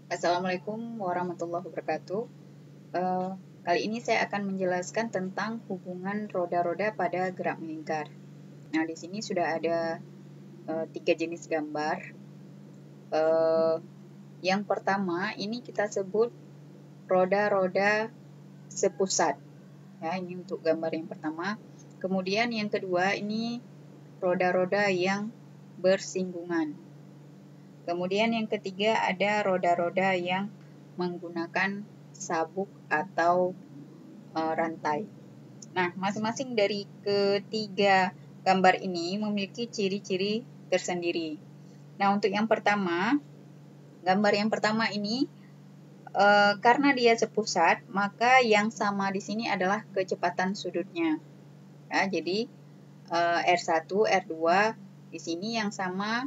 Assalamualaikum warahmatullahi wabarakatuh. Eh, Kali ini saya akan menjelaskan tentang hubungan roda-roda pada gerak melingkar. Nah, di sini sudah ada tiga jenis gambar. Eh, yang pertama ini kita sebut roda-roda sepusat. Ya, ini untuk gambar yang pertama. Kemudian yang kedua ini roda-roda yang bersinggungan. Kemudian yang ketiga ada roda-roda yang menggunakan sabuk atau rantai. Nah, masing-masing dari ketiga gambar ini memiliki ciri-ciri tersendiri. Nah, untuk yang pertama, gambar yang pertama ini karena dia sepusat, maka yang sama di sini adalah kecepatan sudutnya. Ya, jadi R1, R2 di sini yang sama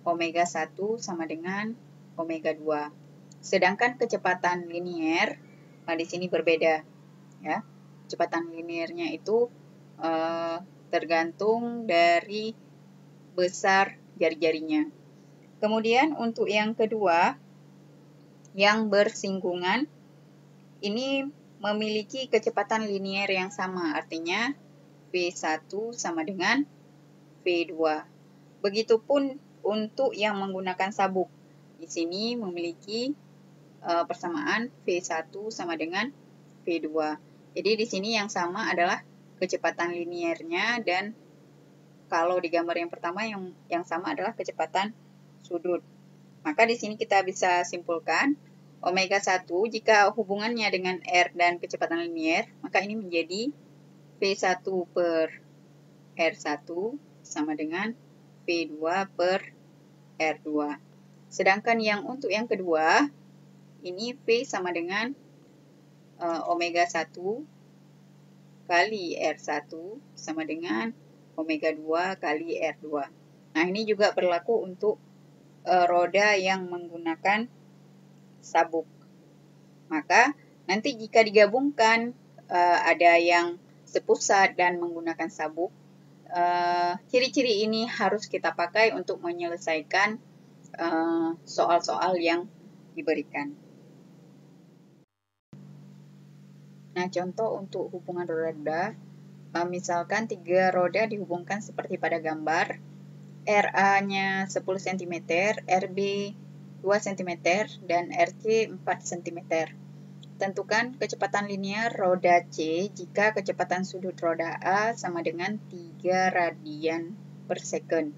omega 1 sama dengan omega 2. Sedangkan kecepatan linier di sini berbeda, ya. Kecepatan liniernya itu tergantung dari besar jari-jarinya. Kemudian untuk yang kedua, yang bersinggungan, ini memiliki kecepatan linier yang sama, artinya V1 sama dengan V2. Begitupun untuk yang menggunakan sabuk. Di sini memiliki persamaan V1 sama dengan V2. Jadi di sini yang sama adalah kecepatan liniernya, dan kalau di gambar yang pertama yang sama adalah kecepatan sudut. Maka di sini kita bisa simpulkan omega 1 jika hubungannya dengan R dan kecepatan linier, maka ini menjadi V1 per R1 sama dengan V2 per R2. Sedangkan yang untuk yang kedua, ini V sama dengan omega 1 kali R1 sama dengan omega 2 kali R2. Nah, ini juga berlaku untuk roda yang menggunakan sabuk. Maka nanti jika digabungkan ada yang sepusat dan menggunakan sabuk, ciri-ciri ini harus kita pakai untuk menyelesaikan soal-soal yang diberikan. Nah, contoh untuk hubungan roda, misalkan 3 roda dihubungkan seperti pada gambar, RA-nya 10 cm, RB 2 cm, dan RC 4 cm. Tentukan kecepatan linear roda C jika kecepatan sudut roda A sama dengan 3 radian per second.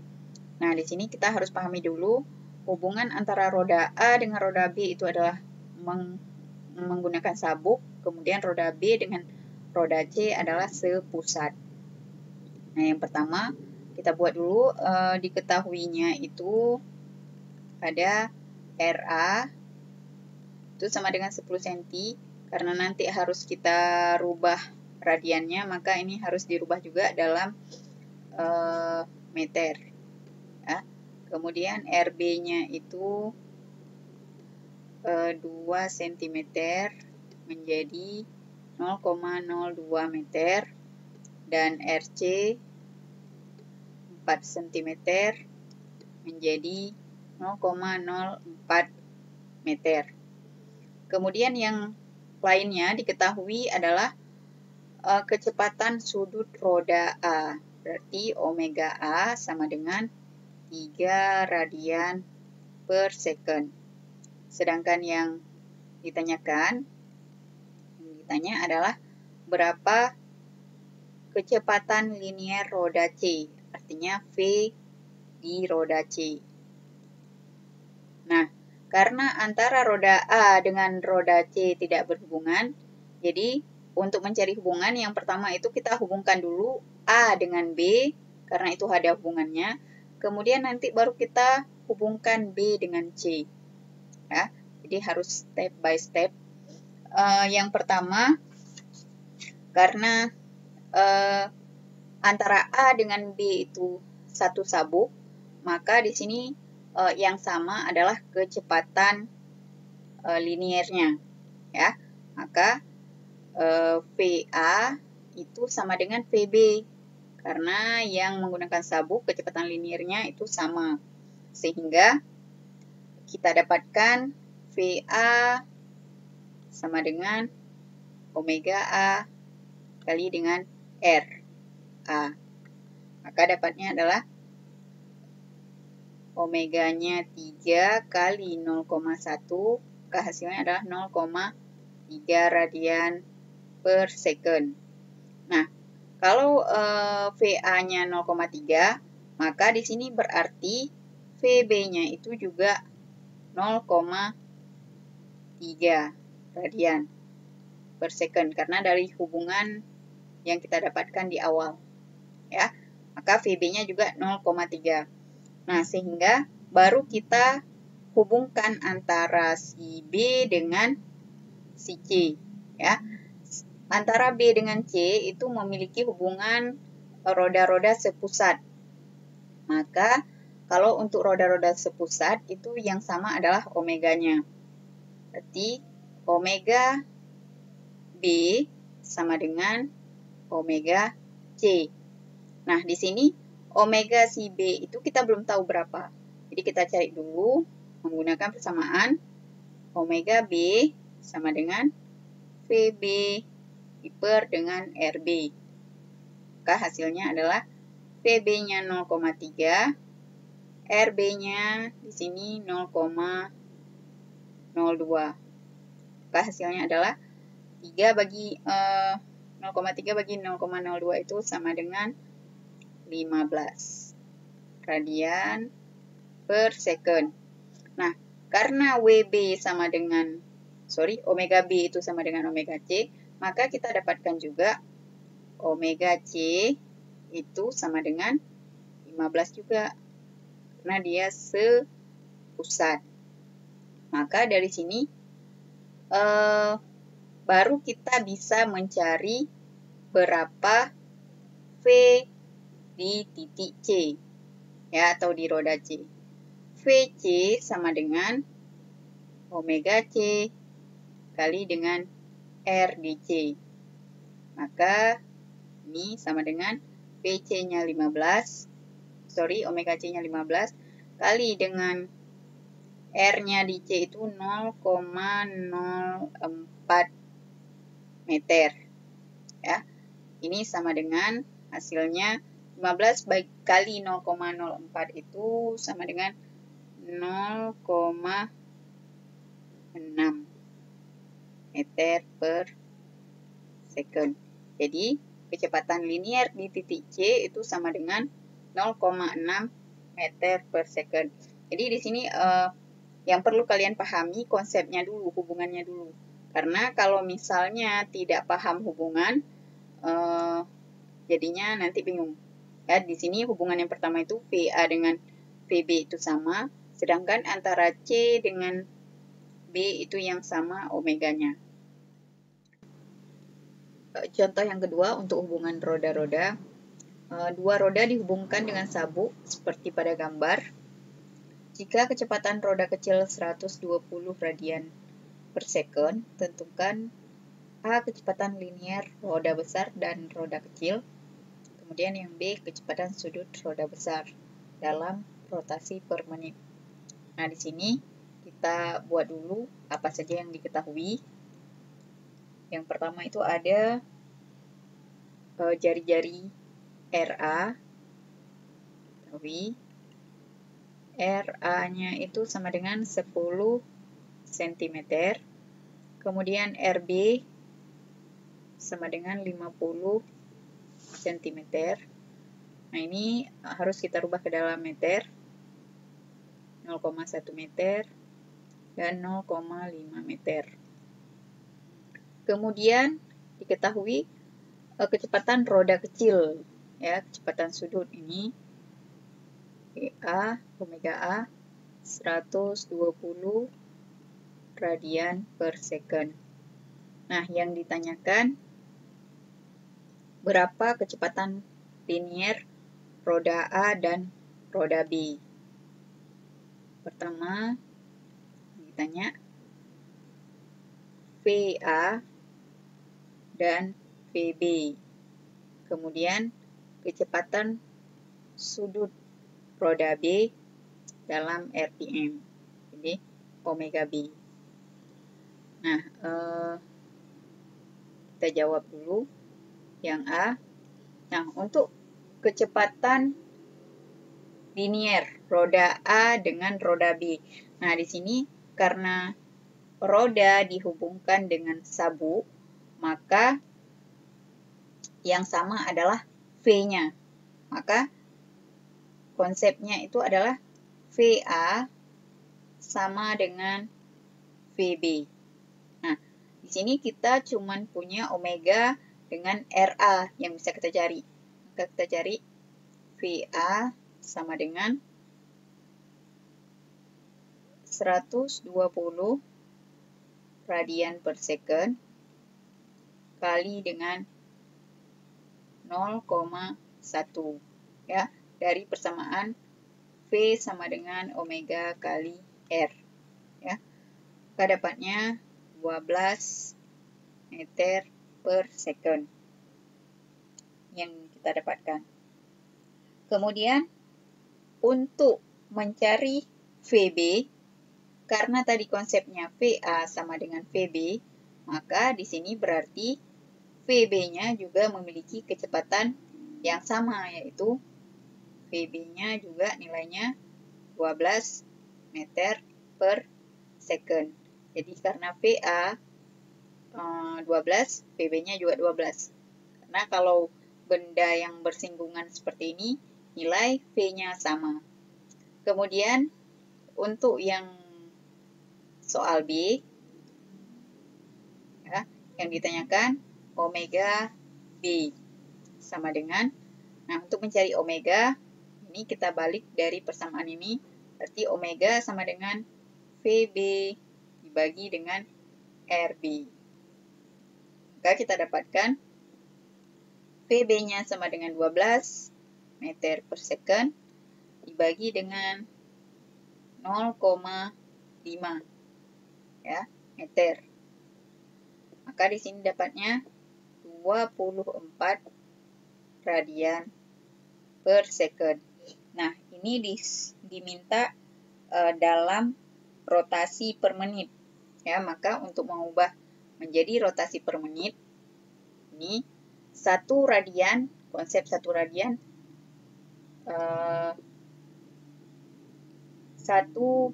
Nah, di sini kita harus pahami dulu hubungan antara roda A dengan roda B itu adalah menggunakan sabuk, kemudian roda B dengan roda C adalah sepusat. Nah, yang pertama kita buat dulu diketahuinya itu ada RA itu sama dengan 10 cm, karena nanti harus kita rubah radiannya, maka ini harus dirubah juga dalam meter. Ya. Kemudian RB-nya itu 2 cm menjadi 0,02 meter, dan RC 4 cm menjadi 0,04 meter. Kemudian yang lainnya diketahui adalah kecepatan sudut roda A. Berarti omega A sama dengan 3 radian per second. Sedangkan yang ditanya adalah berapa kecepatan linier roda C, artinya V di roda C. Nah, karena antara roda A dengan roda C tidak berhubungan, jadi untuk mencari hubungan yang pertama itu kita hubungkan dulu A dengan B, karena itu ada hubungannya. Kemudian nanti baru kita hubungkan B dengan C. Ya, jadi harus step by step. Yang pertama, karena antara A dengan B itu satu sabuk, maka di sini yang sama adalah kecepatan liniernya, ya. Maka VA itu sama dengan VB, karena yang menggunakan sabuk kecepatan liniernya itu sama, sehingga kita dapatkan VA sama dengan omega A kali dengan R A. Maka dapatnya adalah omeganya 3 kali 0,1, maka hasilnya adalah 0,3 radian per second. Nah, kalau VA-nya 0,3, maka di sini berarti VB-nya itu juga 0,3 radian per second, karena dari hubungan yang kita dapatkan di awal. Ya, maka VB-nya juga 0,3. Nah, sehingga baru kita hubungkan antara si B dengan si C. Ya. Antara B dengan C itu memiliki hubungan roda-roda sepusat. Maka, kalau untuk roda-roda sepusat, itu yang sama adalah omeganya. Berarti, omega B sama dengan omega C. Nah, di sini omega si B itu kita belum tahu berapa. Jadi kita cari dulu menggunakan persamaan omega B sama dengan VB diper dengan RB. Maka hasilnya adalah VB-nya 0,3, RB-nya di sini 0,02. Maka hasilnya adalah 0,3 bagi 0,02 itu sama dengan 15 radian per second. Nah, karena omega B itu sama dengan omega C, maka kita dapatkan juga omega C itu sama dengan 15 juga. Karena dia sepusat. Maka dari sini baru kita bisa mencari berapa V di titik C, ya, atau di roda C. VC sama dengan omega C kali dengan R di C. Maka ini sama dengan VC-nya 15, omega C-nya 15, kali dengan R-nya di C itu 0,04 meter. Ya. Ini sama dengan hasilnya 15 kali 0,04 itu sama dengan 0,6 meter per second. Jadi, kecepatan linier di titik C itu sama dengan 0,6 meter per second. Jadi, di sini yang perlu kalian pahami konsepnya dulu, hubungannya dulu. Karena kalau misalnya tidak paham hubungan, jadinya nanti bingung. Ya, di sini hubungan yang pertama itu VA dengan VB itu sama, sedangkan antara C dengan B itu yang sama omeganya. Contoh yang kedua untuk hubungan roda-roda. Dua roda dihubungkan dengan sabuk seperti pada gambar. Jika kecepatan roda kecil 120 radian per second, tentukan A kecepatan linier roda besar dan roda kecil. Kemudian yang B, kecepatan sudut roda besar dalam rotasi per menit. Nah, di sini kita buat dulu apa saja yang diketahui. Yang pertama itu ada jari-jari RA. Ketahui RA-nya itu sama dengan 10 cm. Kemudian RB sama dengan 50 cm. Nah, ini harus kita rubah ke dalam meter. 0,1 meter dan 0,5 meter. Kemudian diketahui kecepatan roda kecil, ya, kecepatan sudut ini omega A 120 radian per second. Nah, yang ditanyakan berapa kecepatan linier roda A dan roda B. Pertama, ditanya VA dan VB. Kemudian kecepatan sudut roda B dalam RPM. Jadi omega B. Nah, kita jawab dulu yang A. Nah, untuk kecepatan linier roda A dengan roda B. Nah, di sini karena roda dihubungkan dengan sabuk, maka yang sama adalah V-nya. Maka konsepnya itu adalah VA sama dengan VB. Nah, di sini kita cuman punya omega dengan RA yang bisa kita cari. Maka kita cari VA sama dengan 120 radian per second kali dengan 0,1 ya, dari persamaan V sama dengan omega kali R ya. Maka dapatnya 12 meter per second yang kita dapatkan. Kemudian untuk mencari VB, karena tadi konsepnya VA sama dengan VB, maka di sini berarti VB-nya juga memiliki kecepatan yang sama, yaitu VB-nya juga nilainya 12 meter per second. Jadi karena VA 12, VB-nya juga 12. Karena kalau benda yang bersinggungan seperti ini, nilai V-nya sama. Kemudian untuk yang soal B, ya, yang ditanyakan omega B sama dengan, nah untuk mencari omega, ini kita balik dari persamaan ini, berarti omega sama dengan VB dibagi dengan RB. Maka kita dapatkan VB-nya sama dengan 12 meter per second dibagi dengan 0,5 ya, meter. Maka di sini dapatnya 24 radian per second. Nah, ini diminta dalam rotasi per menit. Ya, maka untuk mengubah menjadi rotasi per menit, ini 1 radian, konsep 1 radian, 1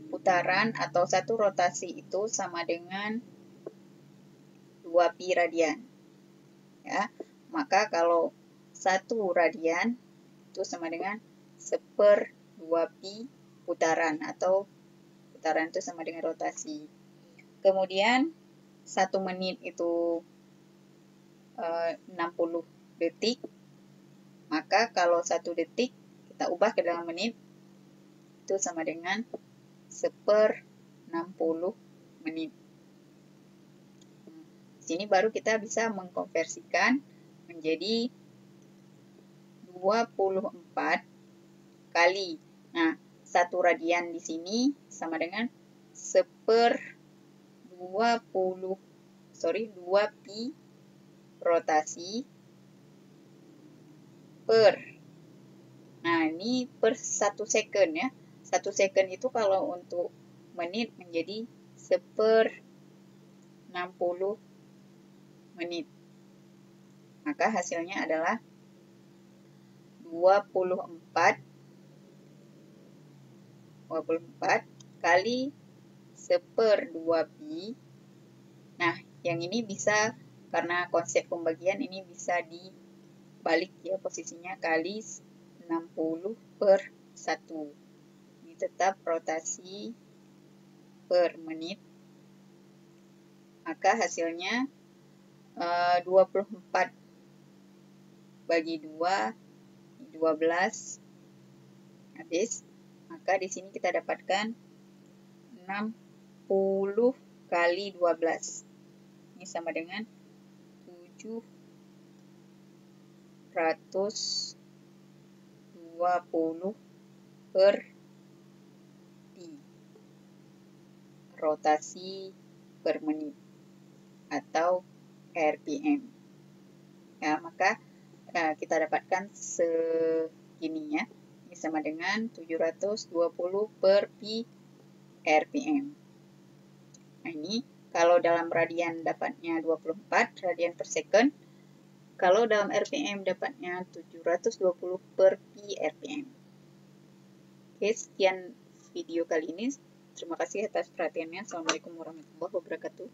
putaran atau 1 rotasi itu sama dengan 2 pi radian. Ya, maka kalau 1 radian itu sama dengan 1/2 pi putaran, atau putaran itu sama dengan rotasi. Kemudian 1 menit itu 60 detik. Maka kalau 1 detik kita ubah ke dalam menit, itu sama dengan 1/60 menit. Di sini baru kita bisa mengkonversikan menjadi 24 kali. Nah, 1 radian di sini sama dengan 2 pi rotasi per. Nah, ini per 1 second ya. 1 second itu kalau untuk menit menjadi 1/60 menit. Maka hasilnya adalah 24 kali 1/2 pi. Nah, yang ini bisa, karena konsep pembagian ini bisa dibalik ya posisinya, kali 60/1. Ini tetap rotasi per menit. Maka hasilnya 24 bagi 2, 12, habis. Maka di sini kita dapatkan 60 kali 12. Ini sama dengan 720 per pi rotasi per menit atau RPM. Ya, maka kita dapatkan segini ya. Ini sama dengan 720 per pi RPM. Nah, ini Kalau dalam radian dapatnya 24 radian per second. Kalau dalam RPM dapatnya 720 per pi RPM. Oke, sekian video kali ini. Terima kasih atas perhatiannya. Assalamualaikum warahmatullahi wabarakatuh.